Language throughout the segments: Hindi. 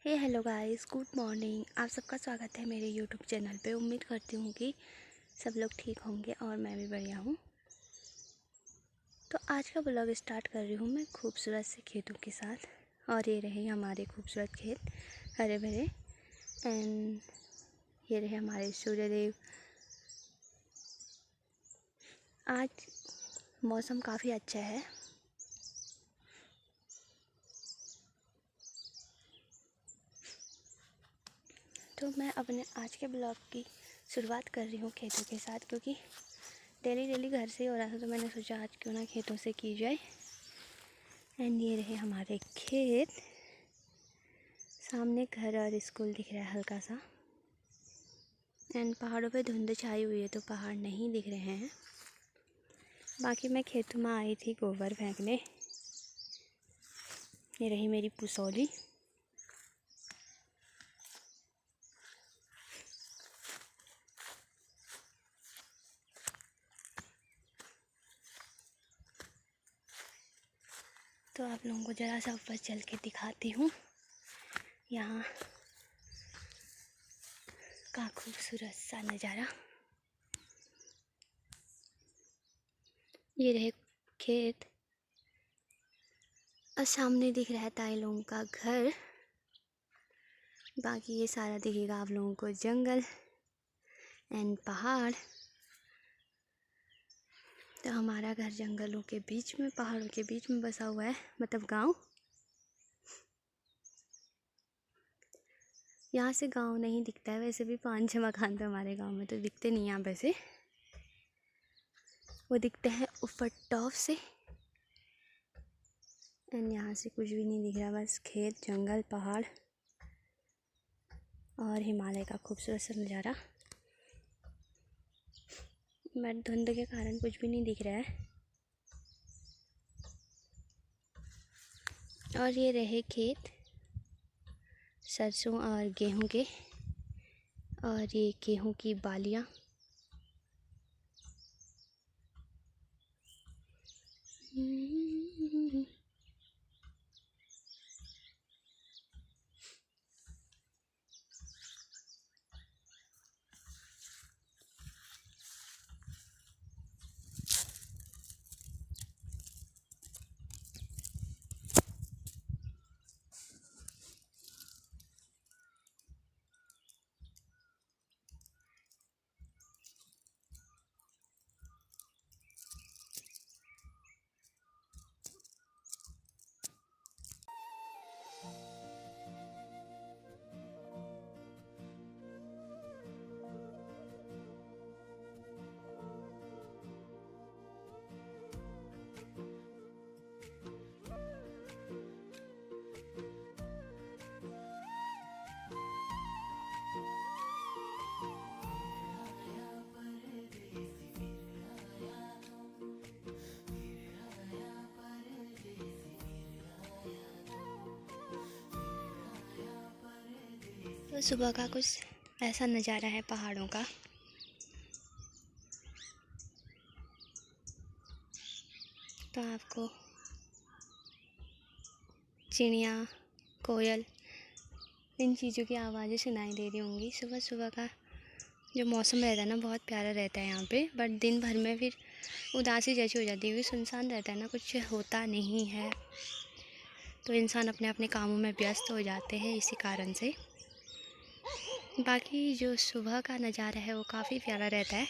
Hello guys, good morning. आप सबका स्वागत है मेरे यूट्यूब चैनल पे। उम्मीद करती हूँ कि सब लोग ठीक होंगे और मैं भी बढ़िया हूँ। तो आज का ब्लॉग स्टार्ट कर रही हूँ मैं खूबसूरत से खेतों के साथ। और ये रहे हमारे खूबसूरत खेत, हरे भरे। एंड ये रहे हमारे सूर्यदेव। आज मौसम काफ़ी अच्छा है। तो मैं अपने आज के ब्लॉग की शुरुआत कर रही हूँ खेतों के साथ, क्योंकि डेली घर से ही हो रहा था, तो मैंने सोचा आज क्यों ना खेतों से की जाए। एंड ये रहे हमारे खेत, सामने घर और स्कूल दिख रहा है हल्का सा। एंड पहाड़ों पे धुंध छाई हुई है तो पहाड़ नहीं दिख रहे हैं। बाकी मैं खेतों में आई थी गोबर फेंकने। ये रही मेरी पुसौली। तो आप लोगों को ज़रा सा ऊपर चल के दिखाती हूँ यहाँ का खूबसूरत सा नज़ारा। ये रहे खेत और सामने दिख रहा है ताई लोगों का घर। बाकी ये सारा दिखेगा आप लोगों को जंगल एंड पहाड़। तो हमारा घर जंगलों के बीच में, पहाड़ों के बीच में बसा हुआ है, मतलब गांव। यहाँ से गांव नहीं दिखता है, वैसे भी 5-6 मकान तो हमारे गांव में तो दिखते नहीं हैं यहाँ पे से। वो दिखते हैं ऊपर टॉप से। एंड यहाँ से कुछ भी नहीं दिख रहा, बस खेत, जंगल, पहाड़ और हिमालय का खूबसूरत सा नज़ारा। बट धुंध के कारण कुछ भी नहीं दिख रहा है। और ये रहे खेत सरसों और गेहूं के, और ये गेहूं की बालियां। तो सुबह का कुछ ऐसा नज़ारा है पहाड़ों का। तो आपको चिड़िया, कोयल, इन चीज़ों की आवाज़ें सुनाई दे रही होंगी। सुबह सुबह का जो मौसम रहता है ना, बहुत प्यारा रहता है यहाँ पे। बट दिन भर में फिर उदासी जैसी हो जाती है, क्योंकि सुनसान रहता है ना, कुछ होता नहीं है। तो इंसान अपने अपने कामों में व्यस्त हो जाते हैं इसी कारण से। बाकी जो सुबह का नज़ारा है वो काफ़ी प्यारा रहता है।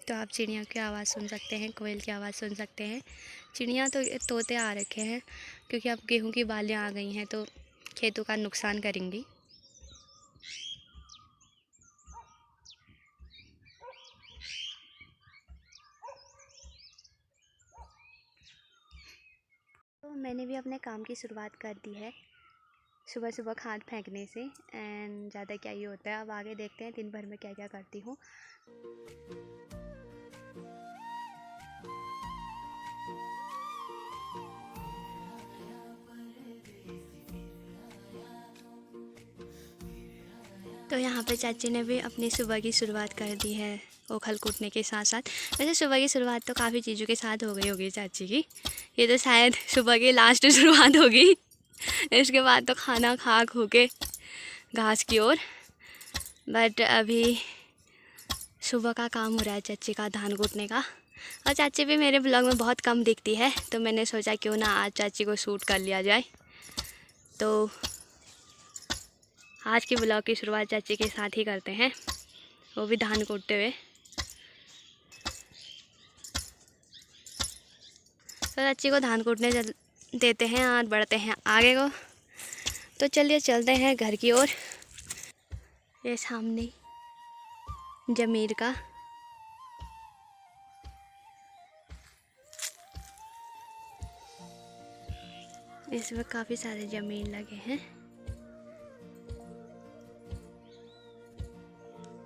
तो आप चिड़ियों की आवाज़ सुन सकते हैं, कोयल की आवाज़ सुन सकते हैं। चिड़ियाँ तो तोते आ रखे हैं, क्योंकि अब गेहूं की बालियाँ आ गई हैं तो खेतों का नुकसान करेंगी। तो मैंने भी अपने काम की शुरुआत कर दी है सुबह सुबह खाद फेंकने से। एंड ज़्यादा क्या ही होता है, अब आगे देखते हैं दिन भर में क्या क्या करती हूँ। तो यहाँ पे चाची ने भी अपनी सुबह की शुरुआत कर दी है ओखल कूटने के साथ साथ। वैसे सुबह की शुरुआत तो काफ़ी चीज़ों के साथ हो गई होगी चाची की। ये तो शायद सुबह की लास्ट शुरुआत होगी। इसके बाद तो खाना खा खो के घास की ओर। बट अभी सुबह का काम हो रहा है चाची का धान कूटने का। और चाची भी मेरे ब्लॉग में बहुत कम दिखती है, तो मैंने सोचा क्यों ना आज चाची को शूट कर लिया जाए। तो आज के ब्लॉग की शुरुआत चाची के साथ ही करते हैं, वो भी धान कूटते हुए। तो चाची को धान कूटने देते हैं और बढ़ते हैं आगे को। तो चलिए चलते हैं घर की ओर। ये सामने जमीर का इसमें काफ़ी सारे जमीन लगे हैं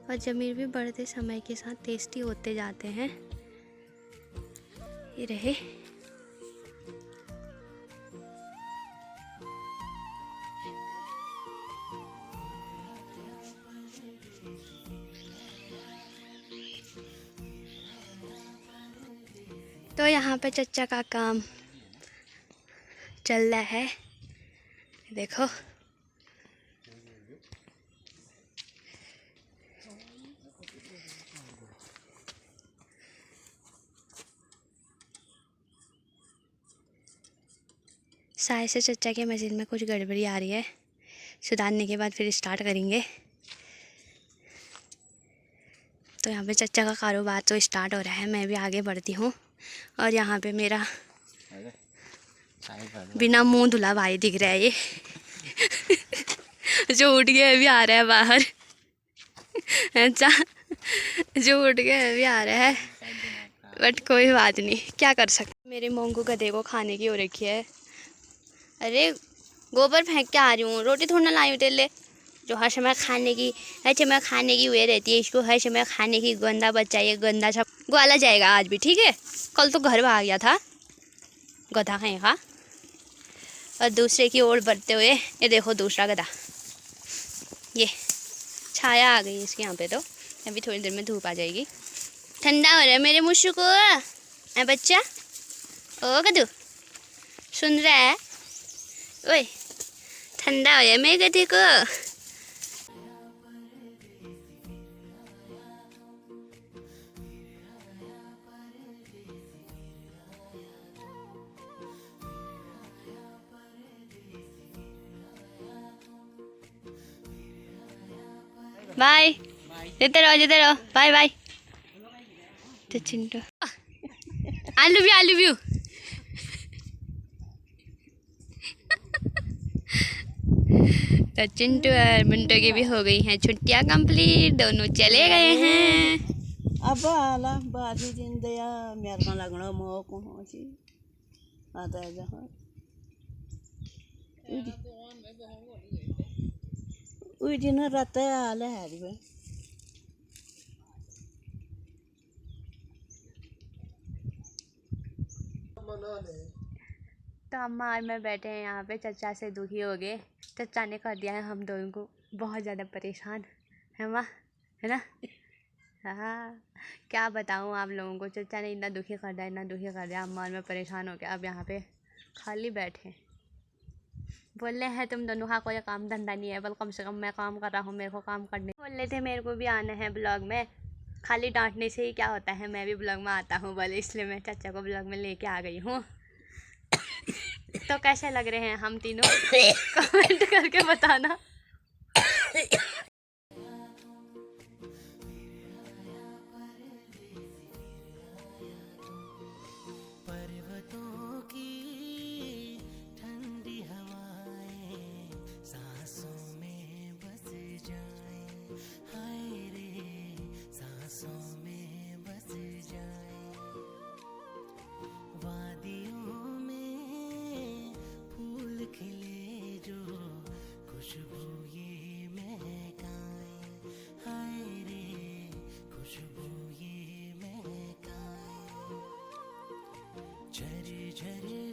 और जमीन भी बढ़ते समय के साथ टेस्टी होते जाते हैं। ये रहे तो यहाँ पे चच्चा का काम चल रहा है, देखो। शायद से चच्चा के मशीन में कुछ गड़बड़ी आ रही है, सुधारने के बाद फिर स्टार्ट करेंगे। तो यहाँ पे चच्चा का कारोबार तो स्टार्ट हो रहा है, मैं भी आगे बढ़ती हूँ। और यहाँ पे मेरा बिना मुंह धुला भाई दिख रहा है ये जो उठ गया अभी आ रहा है बाहर। अच्छा, जो उठ गया अभी आ रहा है, बट कोई बात नहीं, क्या कर सकते। मेरे मोंगू गधे को खाने की हो रखी है। अरे गोबर फेंक के आ रही हूँ, रोटी थोड़ा ना लाई हूँ तेरे लिए, जो हर समय खाने की हुए रहती है। इसको हर समय खाने की गंदा बच्चा, ये गंदा सब ग्वाला जाएगा आज भी, ठीक है। कल तो घर भाग गया था गधा खाएगा। और दूसरे की ओर बढ़ते हुए ये देखो दूसरा गधा, ये छाया आ गई इसके यहाँ पे। तो अभी थोड़ी देर में धूप आ जाएगी। ठंडा हो रहा है मेरे मुश्कू को बच्चा। ओ गधू सुन रहा है? ओए ठंडा हो रहा है मेरे गधे को। बाय, देते रहो, बाय बाय। तो चिंटू आई लव यू तो चिंटू और मिंटू की भी हो गई हैं छुट्टियां कंप्लीट, दोनों चले गए हैं। अब आला बाजी जिंदया मेरे को लगना मोह को होची आता है जहां उई दिन रात आले है रे। तो अम्मा और मैं बैठे हैं यहाँ पे, चचा से दुखी हो गए। चचा ने कर दिया है हम दोनों को बहुत ज़्यादा परेशान, है माँ, है ना। हाँ, क्या बताऊँ आप लोगों को, चचा ने इतना दुखी कर दिया, अम्मा और मैं परेशान हो गया। अब यहाँ पे खाली बैठे बोल रहे हैं तुम दोनों का कोई काम धंधा नहीं है, बल कम से कम मैं काम कर रहा हूँ, मेरे को काम करने बोल रहे थे। मेरे को भी आना है ब्लॉग में, खाली डांटने से ही क्या होता है, मैं भी ब्लॉग में आता हूँ बोले, इसलिए मैं चाचा को ब्लॉग में लेके आ गई हूँ। तो कैसे लग रहे हैं हम तीनों कमेंट करके बताना।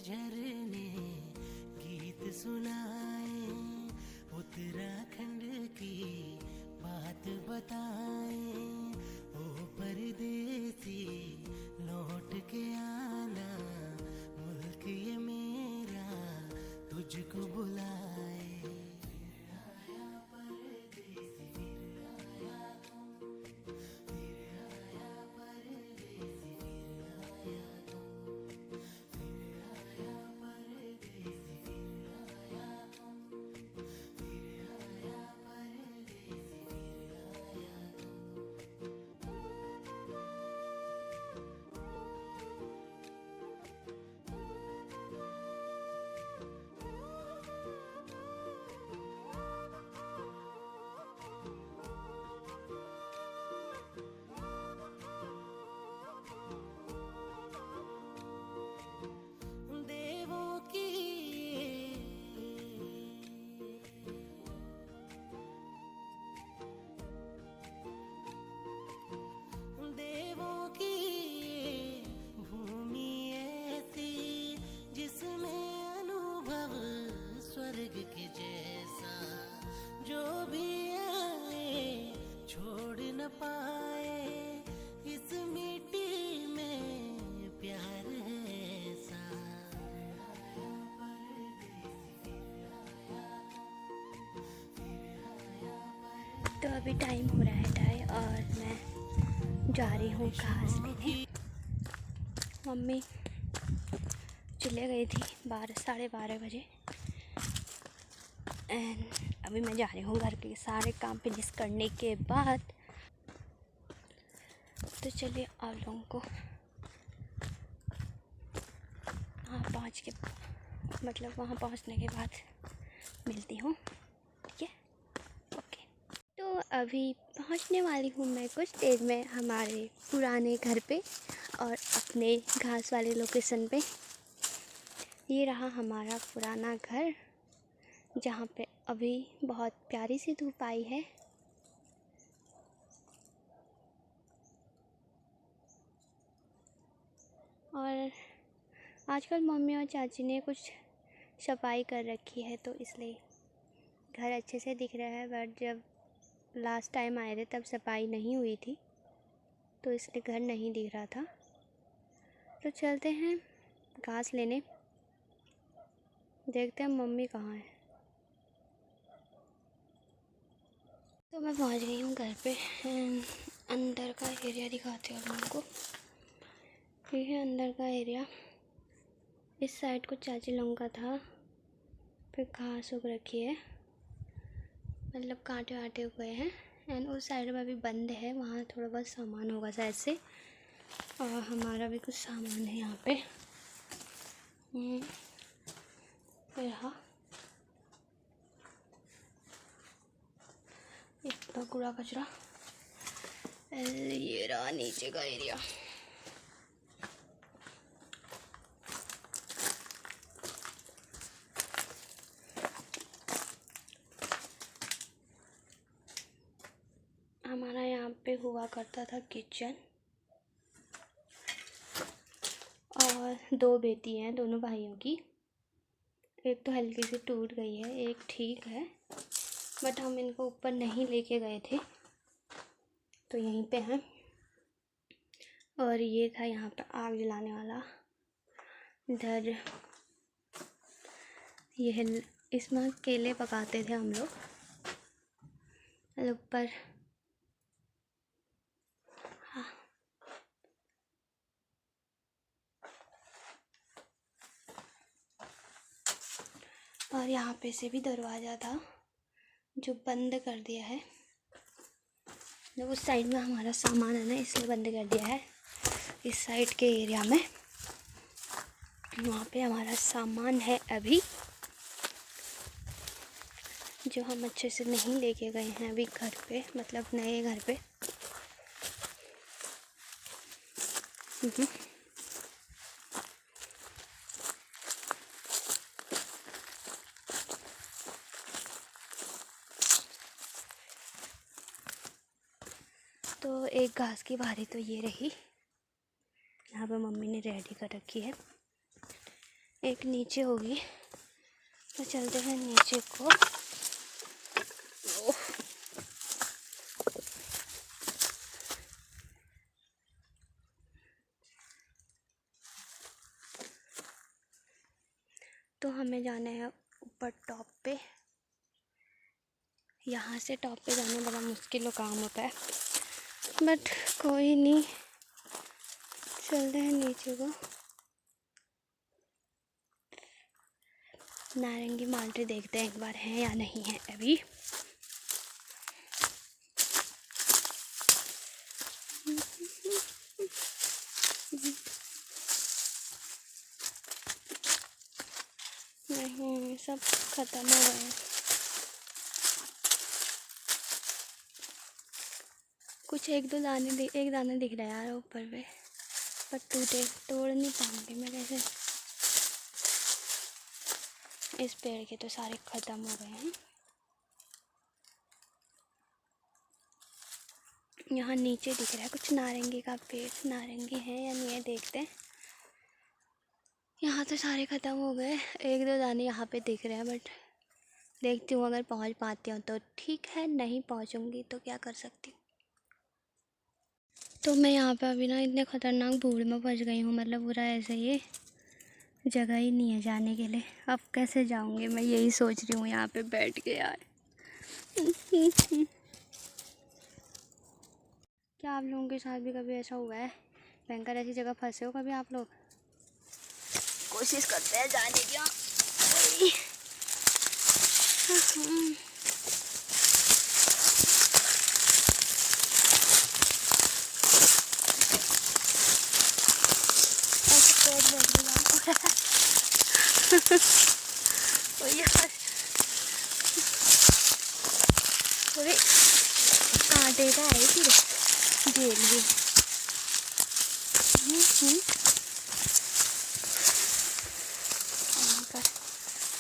झरने गीत सुनाए, उत्तराखंड की बात बताए, ओ परदेसी लौट के आना, मुल्क ये मेरा तुझको बुला मेघ के जैसा, जो भी आए छोड़ न पाए इस मिट्टी में प्यार है ऐसा। तो अभी टाइम हो रहा है 2:30 और मैं जा रही हूँ घास लेने। मम्मी चले गई थी 12-12:30 बजे एंड अभी मैं जा रही हूँ घर के सारे काम फिनिश करने के बाद। तो चलिए आप लोगों को वहाँ पहुँचने के बाद मिलती हूँ। ठीक है, ओके। तो अभी पहुँचने वाली हूँ मैं कुछ देर में हमारे पुराने घर पे और अपने घास वाले लोकेशन पे। ये रहा हमारा पुराना घर जहाँ पे अभी बहुत प्यारी सी धूप आई है। और आजकल मम्मी और चाची ने कुछ सफाई कर रखी है तो इसलिए घर अच्छे से दिख रहा है। बट जब लास्ट टाइम आए थे तब सफाई नहीं हुई थी तो इसलिए घर नहीं दिख रहा था। तो चलते हैं घास लेने, देखते हैं मम्मी कहाँ है। तो मैं पहुंच गई हूँ घर पे। अंदर का एरिया दिखाते हैं आप लोगों को। ये है अंदर का एरिया। इस साइड को चाची लोगों का था, फिर घास उग रखी है, मतलब कांटे वाटे हुए हैं। एंड उस साइड में अभी बंद है, वहाँ थोड़ा बहुत सामान होगा शायद से। और हमारा भी कुछ सामान है यहाँ पे। रहा इतना कूड़ा कचरा। ये रहा नीचे का एरिया। हमारा यहाँ पे हुआ करता था किचन। और 2 बेटी हैं दोनों भाइयों की। एक तो हल्की सी टूट गई है, एक ठीक है। बट हम इनको ऊपर नहीं लेके गए थे तो यहीं पे हैं। और ये था यहाँ पे आग जलाने वाला। इधर ये इसमें केले पकाते थे हम लोग ऊपर। हाँ, और यहाँ पे से भी दरवाज़ा था जो बंद कर दिया है। तो उस साइड में हमारा सामान है ना, इसलिए बंद कर दिया है। इस साइड के एरिया में वहाँ पे हमारा सामान है अभी, जो हम अच्छे से नहीं लेके गए हैं अभी घर पे, मतलब नए घर पे। तो एक घास की बारी तो ये रही, यहाँ पे मम्मी ने रेडी कर रखी है। एक नीचे होगी, तो चलते हैं नीचे को। तो हमें जाना है ऊपर टॉप पे। यहाँ से टॉप पे जाना बड़ा मुश्किल काम होता है, बट कोई नहीं, चलते हैं नीचे को। नारंगी माल्टे देखते हैं एक बार हैं या नहीं है अभी। नहीं, सब खत्म हो गए हैं। कुछ एक दाना दिख रहा है यार ऊपर पे, पर तोड़ नहीं पाऊंगी मैं कैसे। इस पेड़ के तो सारे ख़त्म हो गए हैं। यहाँ नीचे दिख रहा है कुछ नारंगी का पेड़, नारंगी है या नहीं है देखते हैं। यहाँ तो सारे ख़त्म हो गए, 1-2 दाने यहाँ पे दिख रहे हैं बट देखती हूँ अगर पहुँच पाती हूँ तो ठीक है, नहीं पहुँचूँगी तो क्या कर सकती हूँ। तो मैं यहाँ पे अभी ना इतने ख़तरनाक भूड़ में फंस गई हूँ, मतलब पूरा ऐसे ही जगह ही नहीं है जाने के लिए। अब कैसे जाऊँगी मैं, यही सोच रही हूँ यहाँ पे बैठ के यार। क्या आप लोगों के साथ भी कभी ऐसा हुआ है, भयंकर ऐसी जगह फंसे हो कभी आप लोग? कोशिश करते हैं जाने की। थोड़ी कांटे का है फिर जेल भी।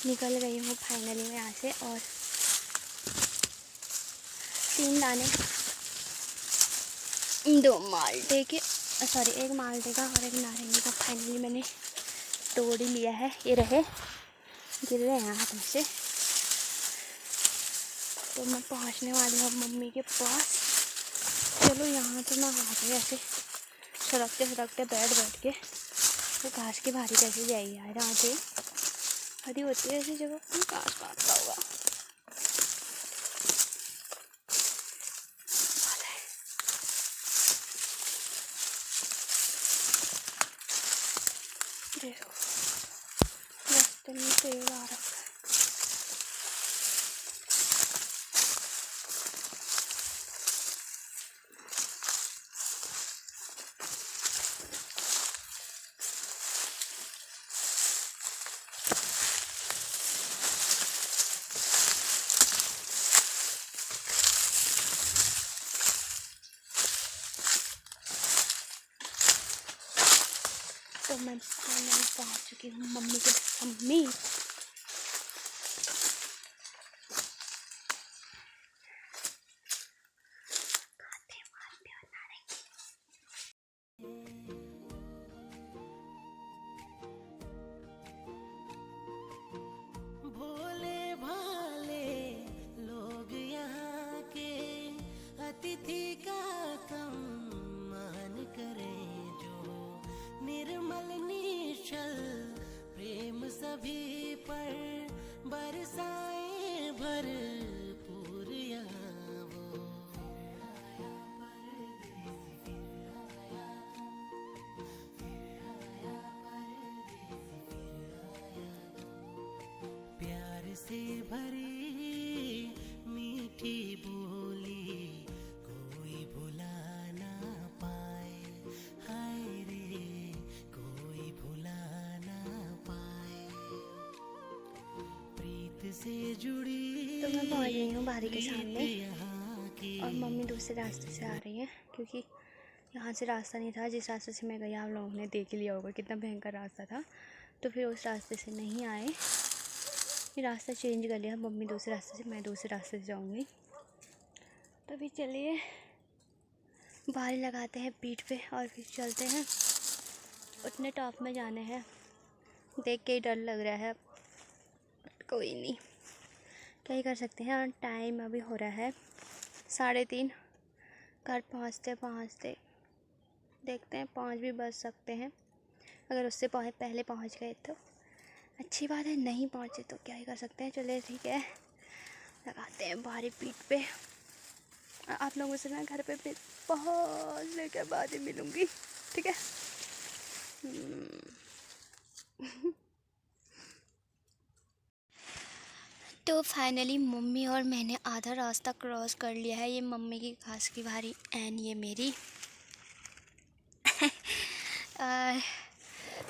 निकल गई हूँ फाइनली मैं यहाँ से, और 3 दाने 2 माल्टे के, सॉरी 1 माल्टे का और 1 नारंगी का फाइनली मैंने तोड़ ही लिया है। ये रहे, गिर रहे हैं हाथ में से। तो मैं पहुँचने वाली हूँ मम्मी के पास। चलो यहाँ तो मैं हाथ में ऐसे सरकते बैठ के, वो घास की भारी कैसे जाएगी यार, यहाँ पे हरी होती है ऐसी जगह पर, घास काटता होगा। देखो रास्ते में पेड़ आ रखा है। तो मैं फाइनली पहुँच चुकी हूँ मम्मी के पास। मम्मी भोले भाले लोग यहाँ के अतिथि का सम्मान करें, जो निर्मल निश्चल प्रेम सभी पर बरसाए भरपूर यहाँ वो। प्यार से भरी मीठी बोली कोई भुला ना पाए, हाय रे कोई भुला ना पाए। प्रीत से जुड़ी तो मैं पहुँच गई हूँ बारी के सामने, यहाँ की। और मम्मी दूसरे रास्ते से आ रही है, क्योंकि यहाँ से रास्ता नहीं था। जिस रास्ते से मैं गई आप लोगों ने देख लिया होगा कितना भयंकर रास्ता था, तो फिर उस रास्ते से नहीं आए, फिर रास्ता चेंज कर लिया मम्मी दूसरे रास्ते से, मैं दूसरे रास्ते से जाऊँगी। तो फिर चलिए बारी लगाते हैं पीठ पे और फिर चलते हैं। उतने टॉप में जाने हैं, देख के ही डर लग रहा है, कोई नहीं, क्या ही कर सकते हैं। और टाइम अभी हो रहा है 3:30, घर पहुँचते देखते हैं 5 भी बज सकते हैं। अगर उससे पहले पहुँच गए तो अच्छी बात है, नहीं पहुँचे तो क्या ही कर सकते हैं। चलिए ठीक है, लगाते हैं बारी पीठ पे। आप लोगों से मैं घर पे फिर पहुँचने के बाद ही मिलूँगी, ठीक है। तो फाइनली मम्मी और मैंने आधा रास्ता क्रॉस कर लिया है। ये मम्मी की घास की भारी एंड ये मेरी।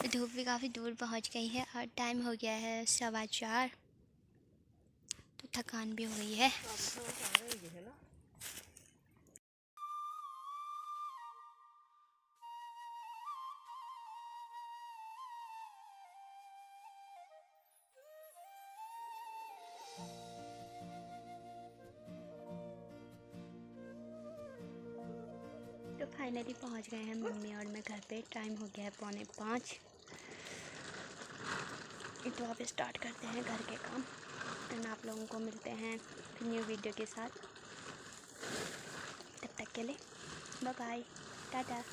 धूप भी काफ़ी दूर पहुंच गई है और टाइम हो गया है 4:15, तो थकान भी हो गई है। तो फाइनली पहुंच गए हैं मम्मी और मैं घर पे। टाइम हो गया है 4:45। तो अब स्टार्ट करते हैं घर के काम, एंड आप लोग लोगों को मिलते हैं फिर न्यू वीडियो के साथ। तब तक के लिए बाय बाय, टाटा।